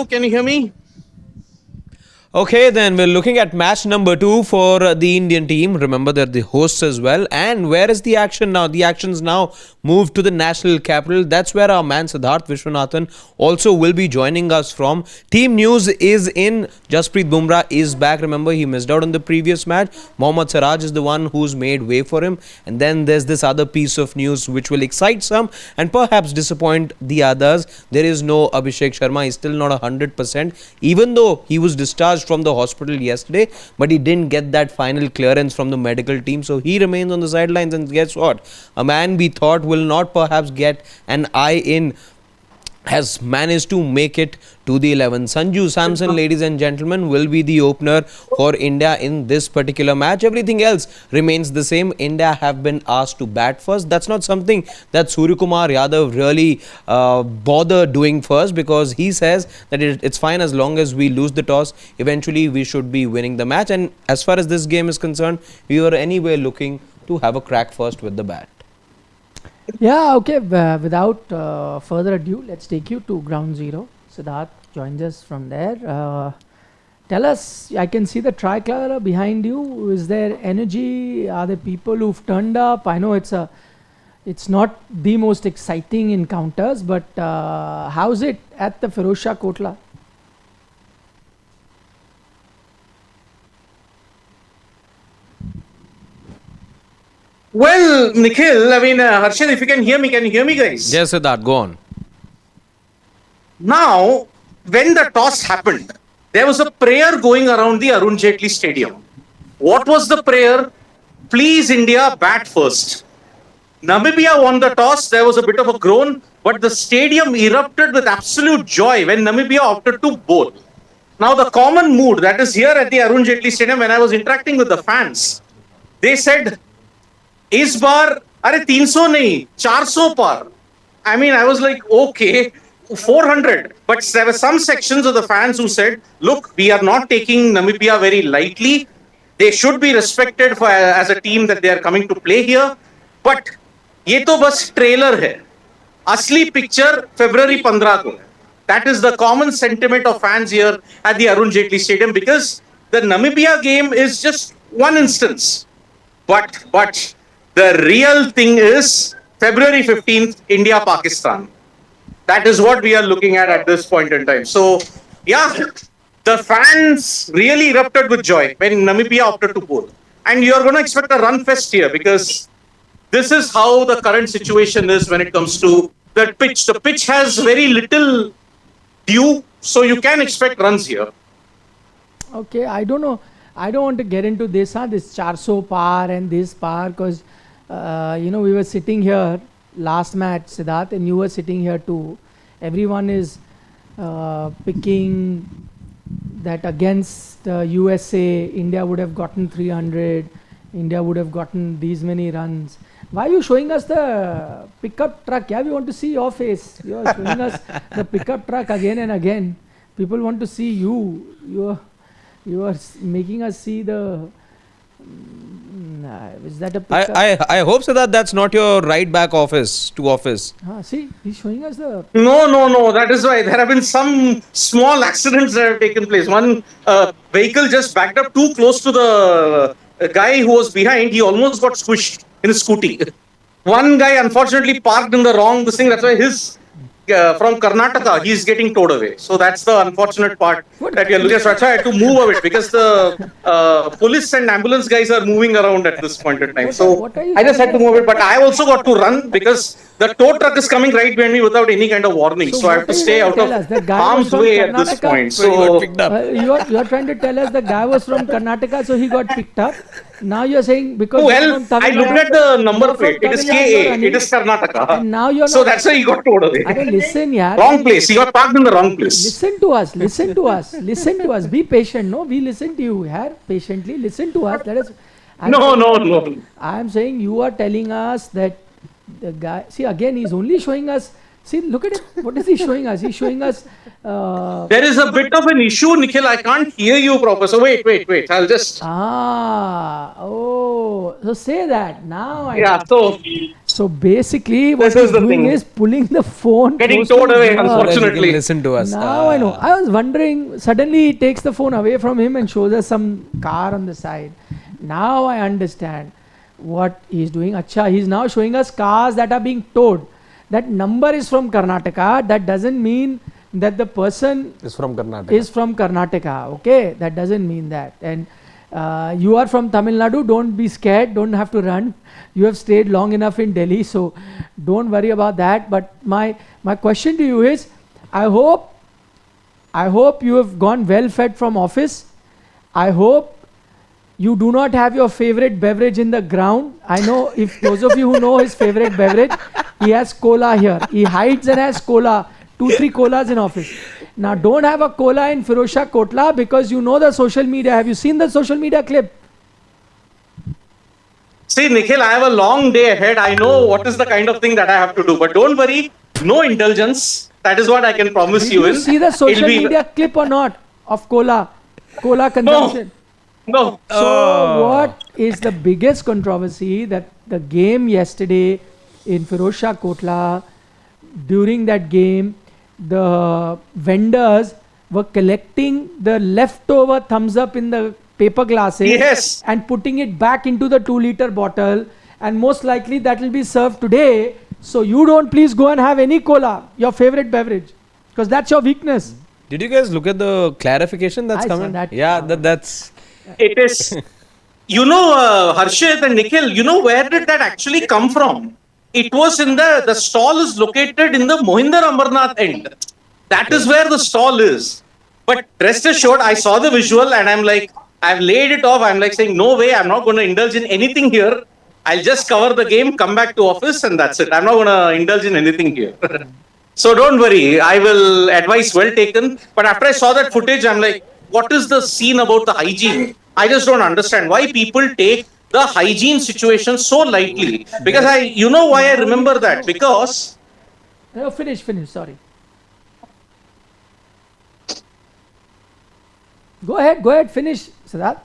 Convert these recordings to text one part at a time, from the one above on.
Can you hear me? Okay, then we're looking at match number 2 for the Indian team. Remember, they're the hosts as well. And where is the action now? The action's now moved to the national capital. That's where our man Siddhant Vishwanathan also will be joining us from. Team news is in. Jasprit Bumrah is back. Remember, he missed out on the previous match. Mohammad Siraj is the one who's made way for him. And then there's this other piece of news which will excite some and perhaps disappoint the others. There is no Abhishek Sharma. He's still not 100%. Even though he was discharged from the hospital yesterday, but he didn't get that final clearance from the medical team, so he remains on the sidelines. And guess what, a man we thought will not perhaps get an eye in has managed to make it to the 11. Sanju Samson, ladies and gentlemen, will be the opener for India in this particular match. Everything else remains the same. India have been asked to bat first. That's not something that Suryakumar Yadav really bother doing first, because he says that it's fine as long as we lose the toss. Eventually, we should be winning the match. And as far as this game is concerned, we were anyway looking to have a crack first with the bat. Yeah, okay. Without further ado, let's take you to ground zero. Siddharth joins us from there. Tell us, I can see the tricolor behind you. Is there energy? Are there people who've turned up? I know it's not the most exciting encounters, but how's it at the Firozshah Kotla? Well, Nikhil, Harshad, if you can you hear me, guys? Yes, Siddharth, go on. Now, when the toss happened, there was a prayer going around the Arun Jaitley Stadium. What was the prayer? Please, India, bat first. Namibia won the toss. There was a bit of a groan, but the stadium erupted with absolute joy when Namibia opted to bowl. Now, the common mood that is here at the Arun Jaitley Stadium, when I was interacting with the fans, they said, इस बार अरे 300 नहीं 400 par. I was like, okay, 400. But there were some sections of the fans who said, look, we are not taking Namibia very lightly. They should be respected for as a team that they are coming to play here. But ये तो बस trailer है. असली picture February 15 को. That is the common sentiment of fans here at the Arun Jaitley Stadium, because the Namibia game is just one instance. But the real thing is February 15th, India-Pakistan. That is what we are looking at this point in time. So, yeah, the fans really erupted with joy when Namibia opted to bowl. And you are going to expect a run fest here, because this is how the current situation is when it comes to the pitch. The pitch has very little dew, so you can expect runs here. Okay, I don't know. I don't want to get into this 400 par and this par, because we were sitting here last match, Siddharth, and you were sitting here too. Everyone is picking that against USA, India would have gotten 300, India would have gotten these many runs. Why are you showing us the pickup truck? Yeah, we want to see your face. You are showing us the pickup truck again and again. People want to see you. You are making us see the... is that a pickup? I hope so that's not your right back office to office. See, he's showing us the... No. That is why there have been some small accidents that have taken place. One vehicle just backed up too close to the guy who was behind. He almost got squished in his scooty. One guy unfortunately parked in the wrong thing. That's why his from Karnataka, he's getting towed away. So that's the unfortunate part that we are looking at. So that's why I had to move a bit, because the police and ambulance guys are moving around at this point in time. So I just had to move it, but I also got to run because the tow truck is coming right behind me without any kind of warning. So I have to stay out of harm's way at this point. So you are trying to tell us the guy was from Karnataka, so he got picked up. Now you are saying because I looked at the number plate. It is KA. It is Karnataka. And now you are so that's why he got towed away. Listen, yaar. Wrong place. He got parked in the wrong place. Listen to us. Listen to us. Be patient. No, we listen to you here patiently. Listen to us. No. I am saying you are telling us that the guy. See, again, he's only showing us. See, look at it. What is he showing us? He's showing us. There is a bit of an issue, Nikhil. I can't hear you proper. So wait. I'll just. Oh, So say that now. Yeah, So basically, what This is he's the doing thing. is pulling the phone, Getting close to towed his away, ear. So that he can unfortunately. listen to us. Now I know. I was wondering. Suddenly, he takes the phone away from him and shows us some car on the side. Now I understand what he's doing. Acha, he's now showing us cars that are being towed. That number is from Karnataka. That doesn't mean that the person It's from Karnataka. is from Karnataka. Okay, that doesn't mean that. And you are from Tamil Nadu. Don't be scared. Don't have to run. You have stayed long enough in Delhi, so don't worry about that. But my question to you is, I hope you have gone well fed from office. I hope you do not have your favorite beverage in the ground. I know if those of you who know his favorite beverage, he has cola here. He hides and has cola, 2-3 colas in office. Now don't have a cola in Firozshah Kotla because you know the social media. Have you seen the social media clip? See, Nikhil, I have a long day ahead. I know what is the kind of thing that I have to do. But don't worry, no indulgence. That is what I can promise Did you. you see the social media clip or not of cola consumption? No. So what is the biggest controversy that the game yesterday in Firozshah Kotla, during that game, the vendors were collecting the leftover thumbs up in the paper glasses Yes. and putting it back into the 2-liter bottle, and most likely that will be served today. So you don't please go and have any cola, your favorite beverage, because that's your weakness. Did you guys look at the clarification that's I saw coming? that. Yeah, that's. It is. You know, Harshit and Nikhil, you know where did that actually come from? It was in the stall is located in the Mohinder Amarnath end. That is where the stall is. But rest assured, I saw the visual and I'm like, I've laid it off. I'm like saying, no way, I'm not going to indulge in anything here. I'll just cover the game, come back to office, and that's it. I'm not going to indulge in anything here. So don't worry, I will advise well taken. But after I saw that footage, I'm like, what is the scene about the hygiene? I just don't understand why people take the hygiene situation so lightly. Because you know why I remember that? Because No, finish, sorry. Go ahead, finish, Siddhant.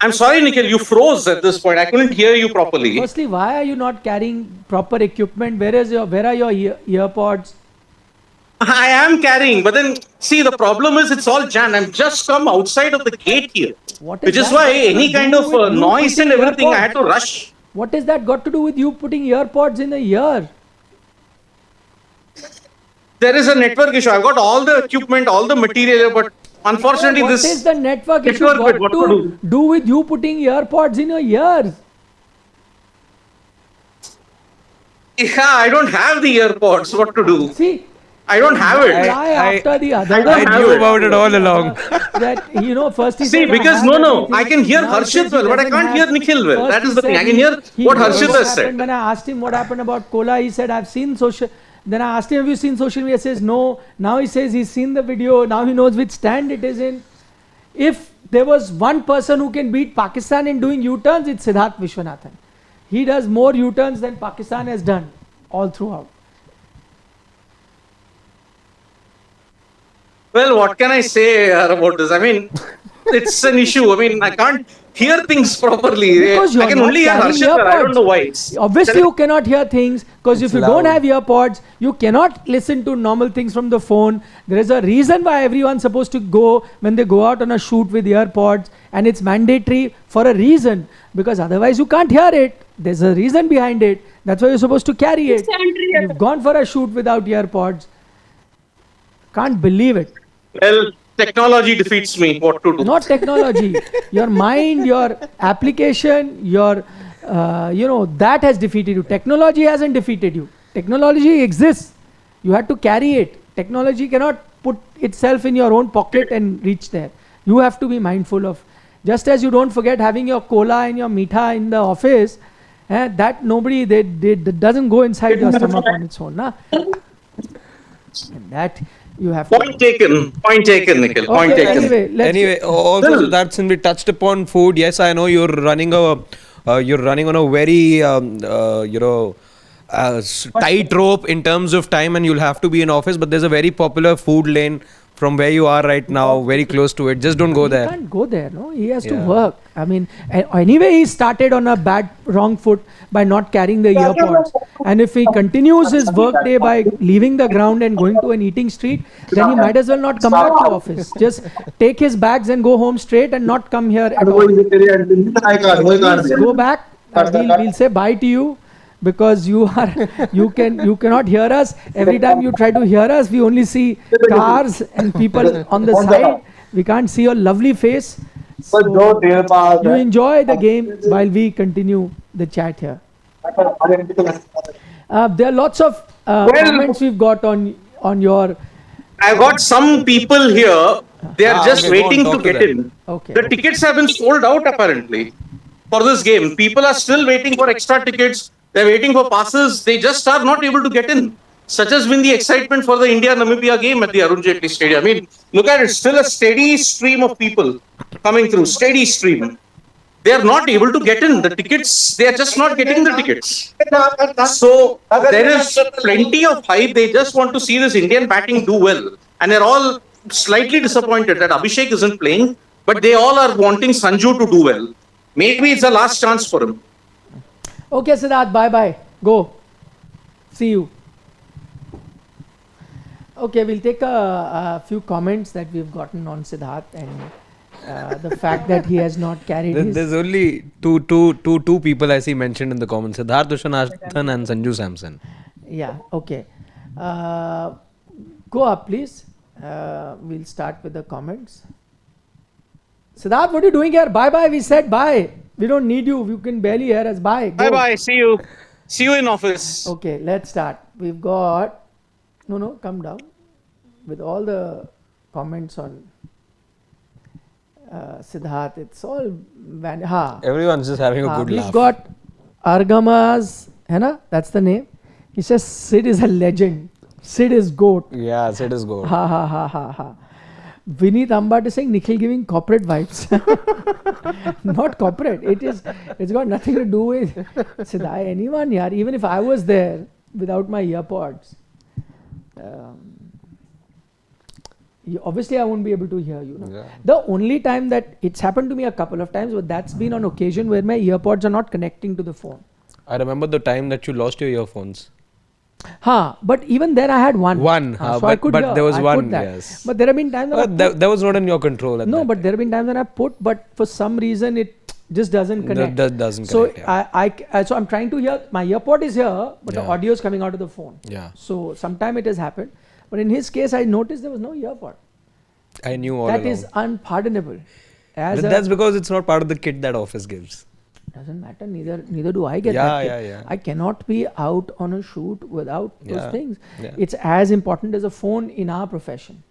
I'm sorry, Nikhil, you froze at this point. I couldn't hear you properly. Firstly, why are you not carrying proper equipment? Where are your earpods? I am carrying, but then see, the problem is it's all jammed. I'm just come outside of the gate here, What which is that why got to any do kind of with you noise and putting everything, I had to earpods? rush. What is that got to do with you putting earpods in the ear? There is a network issue. I've got all the equipment, all the material, but unfortunately, What this is the network issue network got bit, what to to do with you putting earpods in your ears? yeah, I don't have the earpods. What to do? See, I don't have one it. lie after the other. I don't I have knew it. about it all along. That first he See, said, because have no, everything. I can hear Now he Harshit says he well, but I doesn't can't have- hear Nikhil well. First That he is the thing. said I can hear he what knows Harshit what has happened. said. When I asked him what happened about cola, he said, I've seen social. Then I asked him, have you seen social media? He says, no. Now he says he's seen the video. Now he knows which stand it is in. If there was one person who can beat Pakistan in doing U-turns, it's Siddhant Vishwanathan. He does more U-turns than Pakistan has done all throughout. Well, what can I say about this? I mean, it's an issue. I mean, I can't hear things properly. Because I you're can not only hear carrying Harshit well. I don't earpods. know why. It's Obviously, you cannot hear things because if It's you loud. don't have earpods, you cannot listen to normal things from the phone. There is a reason why everyone's supposed to go when they go out on a shoot with earpods, and it's mandatory for a reason because otherwise you can't hear it. There's a reason behind it. That's why you're supposed to carry it. You've gone for a shoot without earpods. Can't believe it. well, technology defeats me. What to do? Not technology. Your mind, your application, your that has defeated you. Technology hasn't defeated you. Technology exists. You had to carry it. Technology cannot put itself in your own pocket and reach there. You have to be mindful of. Just as you don't forget having your cola and your meetha in the office, that nobody that doesn't go inside your stomach on its own. Na? And that you have to. Point taken, Nikhil. Point Okay, taken. anyway, Also that's when we touched upon food. Yes, I know you're running on a very tight rope in terms of time, and you'll have to be in office. But there's a very popular food lane from where you are right now, very close to it. Just don't go He there. can't go there, no? He has to Yeah. work. I mean, anyway, he started on a wrong foot by not carrying the earpods. And if he continues his work day by leaving the ground and going to an eating street, then he might as well not come back to office. Just take his bags and go home straight and not come here at all. Please go back. We'll say bye to you. Because you cannot hear us. Every time you try to hear us, we only see cars and people on the side. We can't see your lovely face. So you enjoy the game while we continue the chat here. There are lots of comments we've got on your. I've got some people here. They are just okay, go on, waiting to talk to get them. in. Okay. The tickets have been sold out apparently for this game. People are still waiting for extra tickets. They're waiting for passes. They just are not able to get in. Such has been the excitement for the India-Namibia game at the Arun Jaitley Stadium. I mean, look at it. Still a steady stream of people coming through. Steady stream. They are not able to get in. The tickets, they are just not getting the tickets. So there is plenty of hype. They just want to see this Indian batting do well. And they're all slightly disappointed that Abhishek isn't playing. But they all are wanting Sanju to do well. Maybe it's the last chance for him. Okay, Siddhant, bye-bye. Go. See you. Okay, we'll take a few comments that we've gotten on Siddhant and the fact that he has not carried his... There's only two people I see mentioned in the comments. Siddhant Dushanathan and Sanju Samson. Yeah, okay. Go up, please. We'll start with the comments. Siddhant, what are you doing here? Bye-bye. We said bye. We don't need you. You can barely hear us. Bye. Go. Bye-bye. See you. See you in office. Okay, let's start. We've got... No, come down. With all the comments on Siddhant, it's all... Everyone's just having a good We've laugh. got Argamas, है ना? That's the name. He says Sid is a legend. Sid is GOAT. Yeah, Sid is good. Ha. Vineet Ambat is saying Nikhil giving corporate vibes. Not corporate. It's got nothing to do with Siddhant. Anyone, yaar. Even if I was there without my earpods, obviously I won't be able to hear you. No? Yeah. The only time that it's happened to me a couple of times, but that's been on occasion where my earpods are not connecting to the phone. I remember the time that you lost your earphones. But even there I had one. So I could but hear. there was I one, put that. yes. But there have been times when I put, that was not in your control. At no, that but time. there have been times when I put, but for some reason it just doesn't connect. That doesn't So connect. Yeah. so I'm trying to hear. My earpod is here, but the Yeah. audio is coming out of the phone. Yeah. So sometime it has happened, but in his case, I noticed there was no earpod. I knew all That along. is unpardonable. That's because it's not part of the kit that office gives. Doesn't matter. Neither do I get Yeah, that. yeah, kit. yeah. I cannot be out on a shoot without those Yeah, things. yeah. It's as important as a phone in our profession.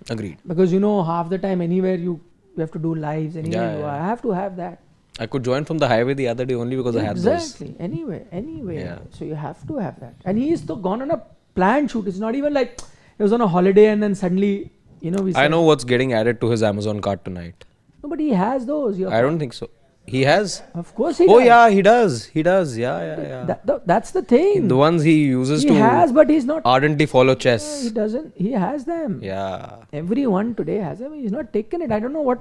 Agreed. Because half the time anywhere you have to do lives, anywhere Yeah, you yeah. are, I have to have that. I could join from the highway the other day only because I had those. Exactly. Anyway. Yeah. So you have to have that. And he is gone on a planned shoot. It's not even like he was on a holiday and then suddenly, we I said, know what's getting added to his Amazon cart tonight. no, but he has those. I don't think so. He has? Of course he Oh does. yeah, he does. He does. Yeah. That's the thing. The ones he uses He to has, but he's not. ardently follow He chess. doesn't. He has them. Yeah. Everyone today has them. He's not taken it. I don't know what.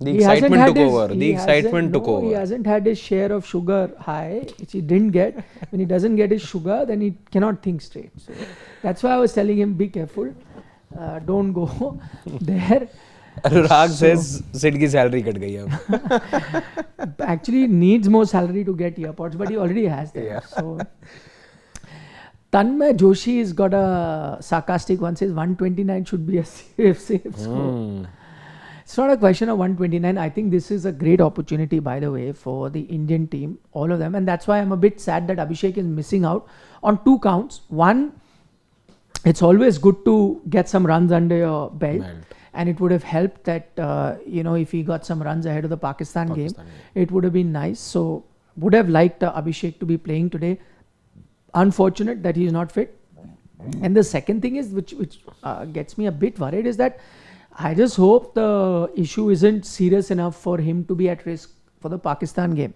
The He hasn't excitement had took his- over. The he excitement hasn't- took no, over. He hasn't had his share of sugar high, which he didn't get. When he doesn't get his sugar, then he cannot think straight. So that's why I was telling him, be careful. Don't go there. Anurag says Sid ki salary cut gayi ab. Actually needs more salary to get earpods, but he already has them. Yeah. So Tanmay Joshi has got a sarcastic one, says 129 should be a safe score. It's not a question of 129. I think this is a great opportunity, by the way, for the Indian team, all of them. And that's why I'm a bit sad that Abhishek is missing out on two counts. One, it's always good to get some runs under your belt. And it would have helped that, if he got some runs ahead of the Pakistan game, it would have been nice. So, would have liked Abhishek to be playing today. Unfortunate that he is not fit. And the second thing is, which gets me a bit worried, is that I just hope the issue isn't serious enough for him to be at risk for the Pakistan game.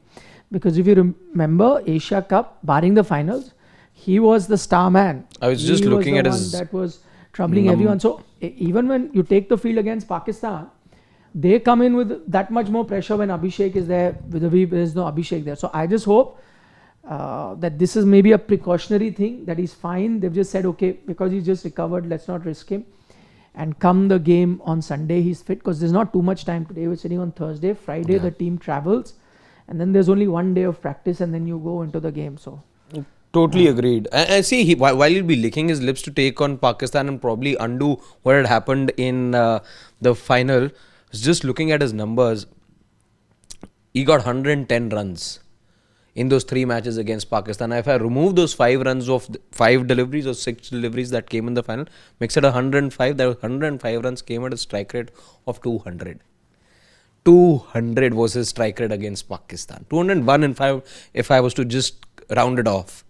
Because if you remember, Asia Cup, barring the finals, he was the star man. I was just looking at his... that was troubling everyone. So even when you take the field against Pakistan, they come in with that much more pressure when Abhishek is there. There's no Abhishek there. So I just hope that this is maybe a precautionary thing, that he's fine. They've just said, okay, because he's just recovered, let's not risk him. And come the game on Sunday, he's fit, because there's not too much time today. We're sitting on Thursday. Friday, the team travels. And then there's only one day of practice, and then you go into the game. So Totally agreed. I see, while he'll be licking his lips to take on Pakistan and probably undo what had happened in the final, just looking at his numbers, he got 110 runs in those 3 matches against Pakistan. If I remove those 5 runs of 5 deliveries or 6 deliveries that came in the final, makes it 105. That was 105 runs came at a strike rate of 200. 200 was his strike rate against Pakistan. 201 if I was to just round it off.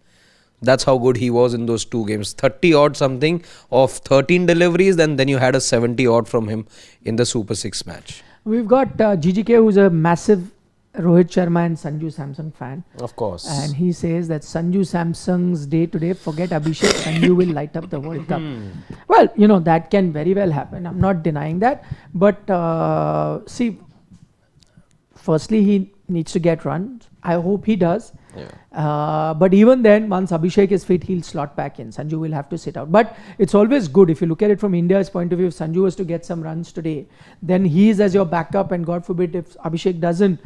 That's how good he was in those 2 games. 30 odd something of 13 deliveries, and then you had a 70 odd from him in the Super 6 match. we've got GGK, who's a massive Rohit Sharma and Sanju Samson fan. Of course. And he says that Sanju Samson's day today, forget Abhishek, Sanju will light up the World Cup. Well, that can very well happen. I'm not denying that. But see, firstly, he needs to get runs. I hope he does. Yeah. But even then, once Abhishek is fit, he'll slot back in. Sanju will have to sit out. But it's always good, if you look at it from India's point of view, if Sanju was to get some runs today, then he is as your backup, and God forbid if Abhishek doesn't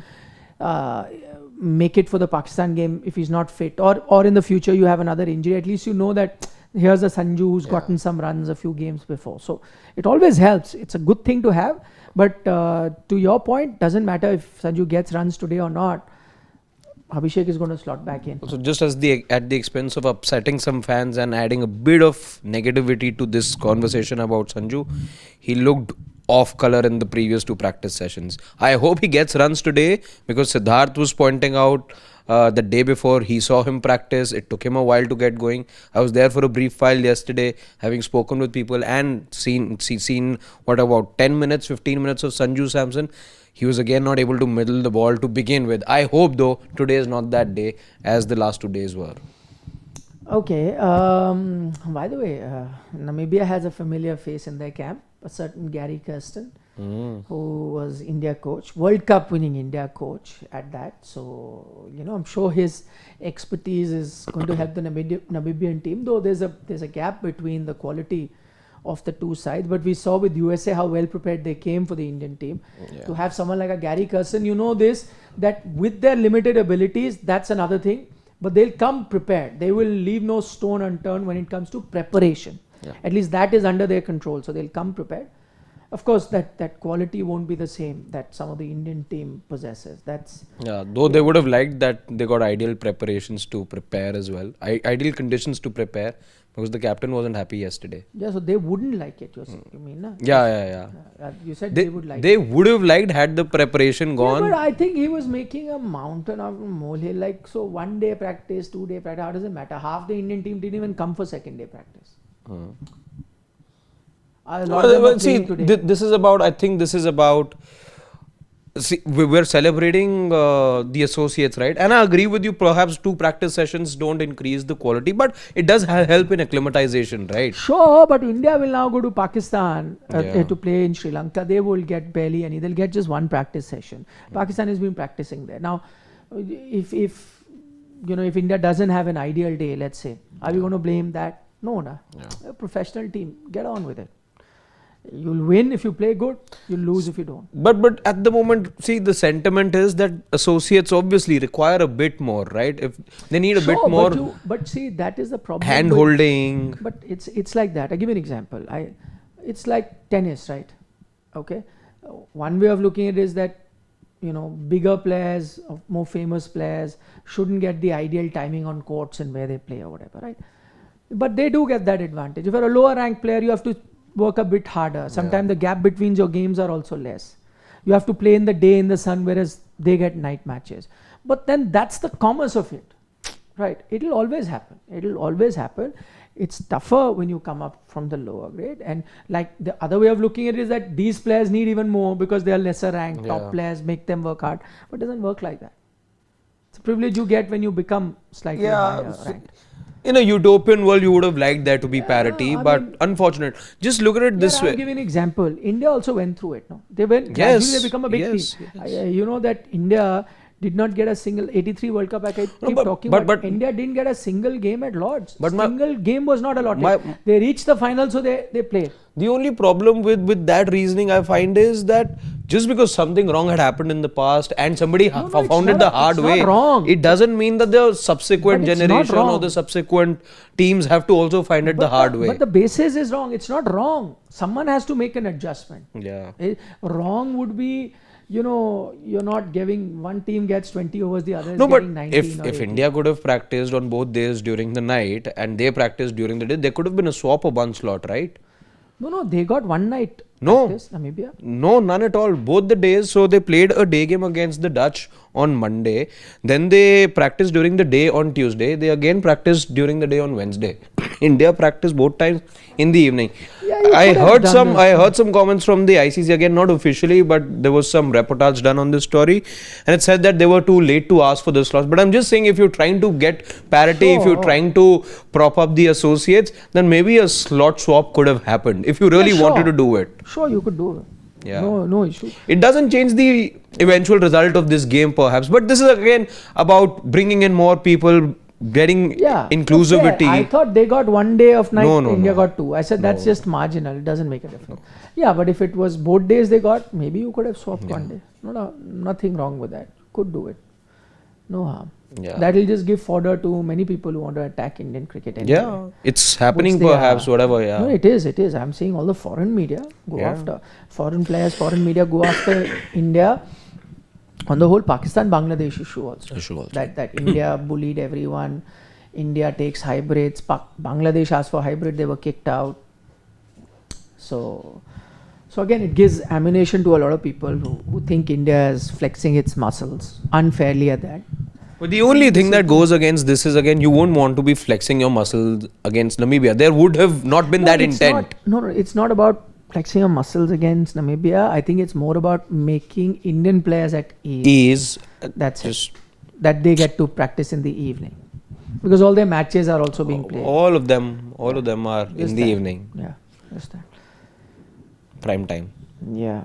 make it for the Pakistan game, if he's not fit, or in the future you have another injury, at least you know that here's a Sanju who's gotten some runs a few games before. So it always helps. It's a good thing to have. But to your point, doesn't matter if Sanju gets runs today or not, Abhishek is going to slot back in. So just at the expense of upsetting some fans and adding a bit of negativity to this conversation about Sanju, he looked off color in the previous 2 practice sessions. I hope he gets runs today, because Siddhant was pointing out the day before he saw him practice. It took him a while to get going. I was there for a brief while yesterday, having spoken with people and seen what, about 10 minutes, 15 minutes of Sanju Samson. He was again not able to middle the ball to begin with. I hope though today is not that day as the last 2 days were. Okay. By the way, Namibia has a familiar face in their camp. A certain Gary Kirsten, who was India coach, World Cup winning India coach at that. So I'm sure his expertise is going to help the Namibian team. Though there's a gap between the quality of the 2 sides, but we saw with USA how well prepared they came for the Indian team. To have someone like a Gary Kirsten, that with their limited abilities, that's another thing, but they'll come prepared. They will leave no stone unturned when it comes to preparation. At least that is under their control, so they'll come prepared. Of course, that quality won't be the same that some of the Indian team possesses. Though they would have liked that they got ideal preparations to prepare as well. Ideal conditions to prepare, because the captain wasn't happy yesterday. Yeah, so they wouldn't like it, you mean? Na? Yeah. You said they would like it. They would have liked had the preparation gone. Yeah, but I think he was making a mountain of a molehill. Like, so 1 day practice, 2 day practice, how does it matter? Half the Indian team didn't even come for second day practice. This is about. See, we're celebrating the associates, right? And I agree with you. Perhaps 2 practice sessions don't increase the quality, but it does help in acclimatization, right? Sure, but India will now go to Pakistan to play in Sri Lanka. They will get barely any. They'll get just 1 practice session. Pakistan has been practicing there. Now, if India doesn't have an ideal day, let's say, are we going to blame that? No. A professional team, get on with it. You'll win if you play good, you'll lose if you don't. But at the moment, see, the sentiment is that associates obviously require a bit more, right? If they need a bit more. But see, that is the problem. Hand holding. But it's like that. I'll give you an example. It's like tennis, right? Okay. One way of looking at it is that bigger players, more famous players, shouldn't get the ideal timing on courts and where they play or whatever, right? But they do get that advantage. If you're a lower ranked player, you have to work a bit harder. Sometimes the gap between your games are also less. You have to play in the day in the sun, whereas they get night matches. But then that's the commerce of it, right? It'll always happen. It's tougher when you come up from the lower grade. And like the other way of looking at it is that these players need even more because they are lesser ranked. Top players make them work hard. But it doesn't work like that. It's a privilege you get when you become slightly higher ranked. In a utopian world, you would have liked there to be parity, I but mean- unfortunate. Just look at it this I'll way. give you an example. India also went through it. No, they went Yes, gradually. They become a big yes, team. yes. You know that India did not get a single 83 World Cup. I keep but- talking but- about but- India didn't get a single game at Lords. But my- single game was not allotted. my- They reached the final, so they played. The only problem with that reasoning I find is that just because something wrong had happened in the past and somebody No, found it's it not- the hard it's not way, wrong. it doesn't mean that the subsequent But it's not generation or wrong. the subsequent teams have to also find it the hard way. But the basis is wrong. It's not wrong. Someone has to make an adjustment. Yeah. Wrong would be, you're not giving one team gets 20 overs, the other is No, but getting 19 if or 18. India could have practiced on both days during the night and they practiced during the day, there could have been a swap of one slot, right? No, they got one night. No. Practice, Namibia. No, none at all. Both the days. So they played a day game against the Dutch on Monday. Then they practiced during the day on Tuesday. They again practiced during the day on Wednesday. India practiced both times in the evening. Yeah, you I could have heard done some. this. I heard some comments from the ICC again, not officially, but there was some reportage done on this story, and it said that they were too late to ask for the slots. But I'm just saying, if you're trying to get parity, if you're Sure. trying to prop up the associates, then maybe a slot swap could have happened if you really Yeah, wanted sure. to do it. Sure, you could do it. Yeah. No issue. It doesn't change the eventual result of this game, perhaps, but this is again about bringing in more people, getting Yeah. inclusivity. Okay. I thought they got one day of night, No, India no. got two. I said that's just marginal. It doesn't make a difference. Yeah, but if it was both days they got, maybe you could have swapped one day. Nothing wrong with that. Could do it. No harm. Yeah. That will just give fodder to many people who want to attack Indian cricket. Anyway. Yeah, it's happening Which they perhaps, are. whatever, yeah. No, it is. I'm seeing all the foreign media go Yeah. after foreign players, foreign media go after India on the whole Pakistan Bangladesh issue also. That India bullied everyone. India takes hybrids. Bangladesh asked for hybrid, they were kicked out. So again, it gives ammunition to a lot of people who think India is flexing its muscles unfairly at that. But the only thing that goes against this is, again, you won't want to be flexing your muscles against Namibia. There would have not been that it's intent. It's not about flexing your muscles against Namibia. I think it's more about making Indian players at ease. Ease. That's just it. That they get to practice in the evening. Because all their matches are also being played. all of them are Just in the that. evening, Yeah, just that. prime time. Yeah.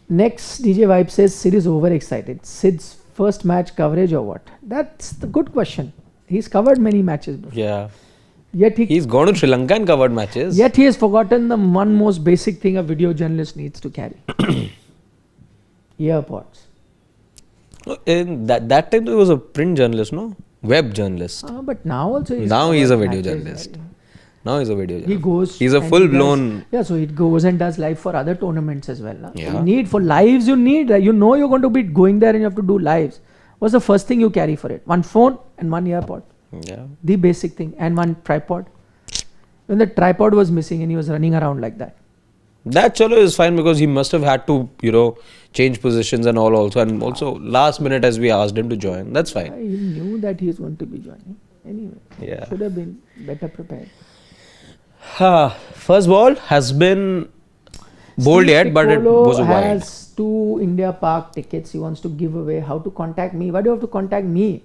Next, DJ Vibe says Sid is overexcited. Sid's first match coverage or what? That's the good question. He's covered many matches before. Yeah. Yet He's gone to Sri Lanka and covered matches. he has forgotten the one most basic thing a video journalist needs to carry. Earpods. In that time, he was a print journalist, no? Web journalist. But now also Now he's a video matches, journalist. right? Now he's a video journalist. He goes. He's a and he full blown. does- so he goes and does live for other tournaments as well. Na? Yeah. You need for lives. You need. You're going to be going there and you have to do lives. What's the first thing you carry for it? One phone and one earpod. Yeah. The basic thing, and one tripod. When the tripod was missing and he was running around like that. That chalo is fine because he must have had to, change positions and all also. And also last minute as we asked him to join. That's fine. He knew that he was going to be joining. Anyway, Yeah. should have been better prepared. First ball has been bowled Steve yet, but it Piccolo was wide. has 2 India Park tickets he wants to give away. How to contact me? Why do you have to contact me?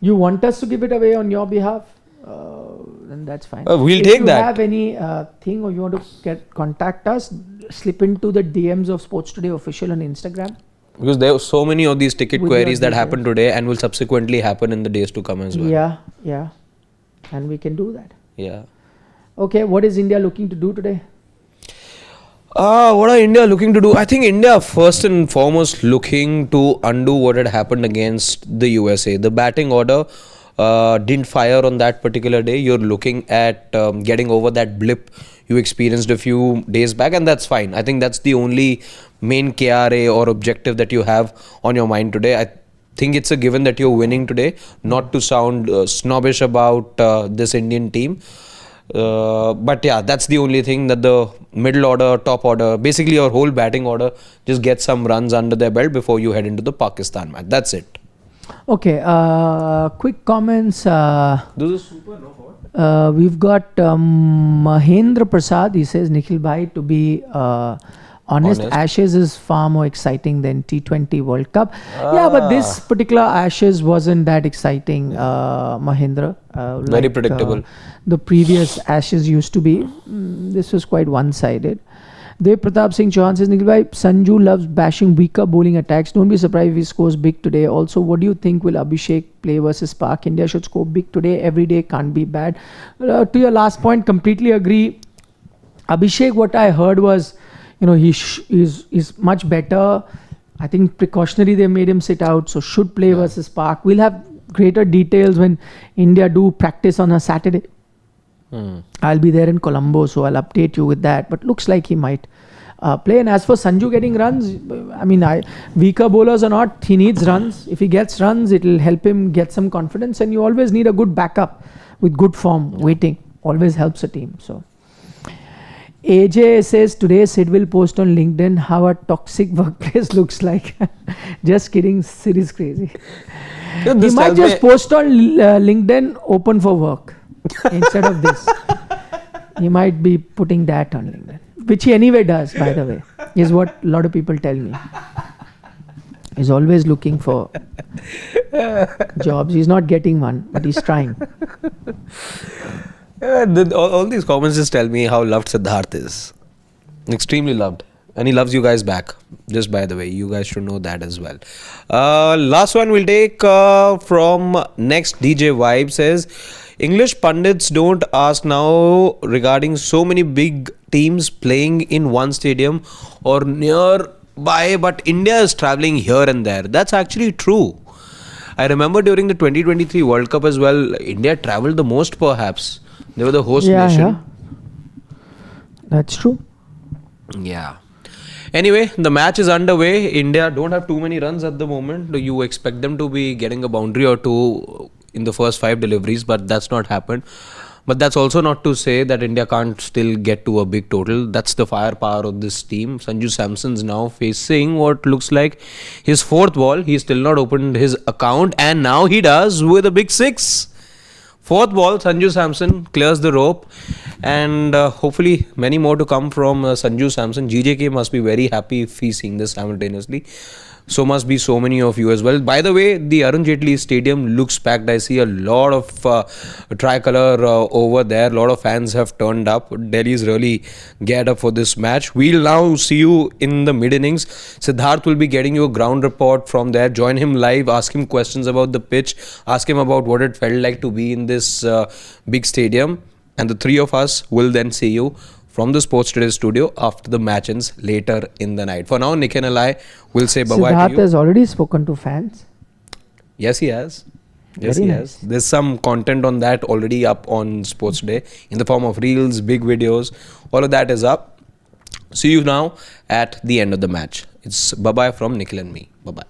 You want us to give it away on your behalf? Then that's fine. We'll if take you that. have any thing or you want to contact us, slip into the DMs of Sports Today Official on Instagram. Because there are so many of these ticket With your queries that details. happened today and will subsequently happen in the days to come as well. Yeah. And we can do that. Yeah. Okay, what is India looking to do today? What are India looking to do? I think India first and foremost looking to undo what had happened against the USA. The batting order didn't fire on that particular day. You're looking at getting over that blip you experienced a few days back, and that's fine. I think that's the only main KRA or objective that you have on your mind today. I think it's a given that you're winning today, not to sound snobbish about this Indian team. But yeah, that's the only thing, that the middle order, top order, basically your whole batting order just get some runs under their belt before you head into the Pakistan match. That's it. Okay, quick comments. Those are super, no? We've got Mahendra Prasad. He says Nikhil Bhai to be honest, Honest. Ashes is far more exciting than T20 World Cup. Yeah, but this particular Ashes wasn't that exciting, Mahindra. Very predictable. The previous Ashes used to be. This was quite one-sided. Dev Pratap Singh Chauhan says, Nikhil bhai, Sanju loves bashing weaker bowling attacks. Don't be surprised if he scores big today. Also, what do you think will Abhishek play versus Park? India should score big today. Every day can't be bad. To your last point, completely agree. Abhishek, what I heard was, he's much better. I think precautionary they made him sit out, so should play versus Park. We'll have greater details when India do practice on a Saturday. I'll be there in Colombo, so I'll update you with that. But looks like he might play. And as for Sanju getting runs, I mean, weaker bowlers or not, he needs runs. If he gets runs, it'll help him get some confidence. And you always need a good backup with good form. Waiting always helps a team. So AJ says today Sid will post on LinkedIn how a toxic workplace looks like. Just kidding, Sid is crazy. He might just post on LinkedIn open for work instead of this. He might be putting that on LinkedIn, which he anyway does, by the way, is what a lot of people tell me. He's always looking for jobs. He's not getting one, but he's trying. All these comments just tell me how loved Siddhant is. Extremely loved. And he loves you guys back. Just by the way, you guys should know that as well. Last one we'll take from next DJ Vibe says, English pundits don't ask now regarding so many big teams playing in one stadium or nearby, but India is travelling here and there. That's actually true. I remember during the 2023 World Cup as well, India travelled the most perhaps. They were the host nation. Yeah. That's true. Yeah. Anyway, the match is underway. India don't have too many runs at the moment. You expect them to be getting a boundary or two in the first 5 deliveries, but that's not happened. But that's also not to say that India can't still get to a big total. That's the firepower of this team. Sanju Samson's now facing what looks like his 4th ball. He's still not opened his account, and now he does with a big 6. 4th ball, Sanju Samson clears the rope, and hopefully many more to come from Sanju Samson. GJK must be very happy if he's seeing this simultaneously. So must be so many of you as well. By the way, the Arun Jaitley Stadium looks packed. I see a lot of tricolor over there. A lot of fans have turned up. Delhi's really geared up for this match. We'll now see you in the mid-innings. Siddhant will be getting you a ground report from there. Join him live. Ask him questions about the pitch. Ask him about what it felt like to be in this big stadium. And the 3 of us will then see you from the Sports Today studio after the match ends later in the night. For now, Nikhil and I will say bye-bye to you. Siddhant has already spoken to fans. Yes, he has. Yes, Very he nice. has. There's some content on that already up on Sports Today in the form of reels, big videos. All of that is up. See you now at the end of the match. It's bye-bye from Nikhil and me. Bye-bye.